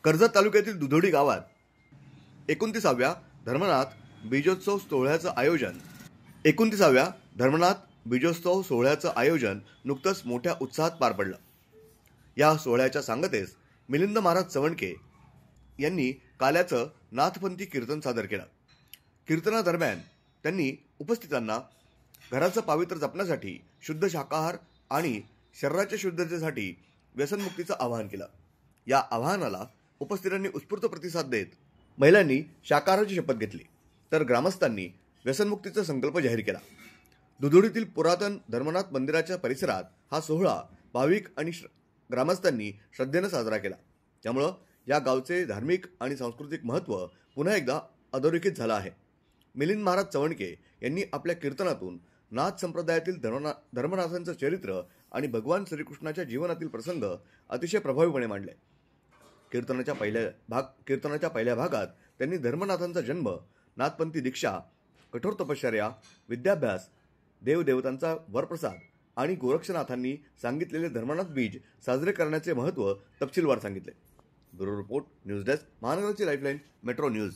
कर्जत तालुक्यातील दुधोडी गावात 29व्या धर्मनाथ बीजोत्सव सोहळ्याचं आयोजन नुकतंच मोठ्या उत्साहात पार पडलं। या सोहळ्याच्या सांगतेस मिलिंद महाराज चवणके यांनी काल्याचं नाथपंथी कीर्तन सादर केलं। कीर्तनादरम्यान त्यांनी उपस्थितांना घराचं पावित्र्य जपण्यासाठी, शुद्ध शाकाहार आणि शरीराच्या शुद्धतेसाठी व्यसनमुक्तीचं आवाहन केलं। या आवाहनाला उपस्थितांनी उत्स्फूर्त प्रतिसाद देत महिलांनी शाकाहाराची शपथ घेतली, तर ग्रामस्थांनी व्यसनमुक्तीचा संकल्प जाहीर केला। दुधोडीतील पुरातन धर्मनाथ मंदिराच्या परिसरात हा सोहळा भाविक आणि ग्रामस्थांनी श्रद्धेने साजरा केला। त्यामुळे या गावचे धार्मिक आणि सांस्कृतिक महत्त्व पुन्हा एकदा अधोरेखित झालं आहे। मिलिंद महाराज चवणके यांनी आपल्या कीर्तनातून नाथ संप्रदायातील धर्मनाथांचं चरित्र आणि भगवान श्रीकृष्णाच्या जीवनातील प्रसंग अतिशय प्रभावीपणे मांडले। कीर्तनाच्या पहिल्या भागात त्यांनी धर्मनाथांचा जन्म, नाथपंथी दीक्षा, कठोर तपश्चर्या, विद्याभ्यास, देवदेवतांचा वरप्रसाद आणि गोरक्षनाथांनी सांगितलेले धर्मनाथ बीज साजरे करण्याचे महत्त्व तपशीलवार सांगितले। ब्युरो रिपोर्ट, न्यूज डेस्क, महानगराची लाईफलाईन, मेट्रो न्यूज।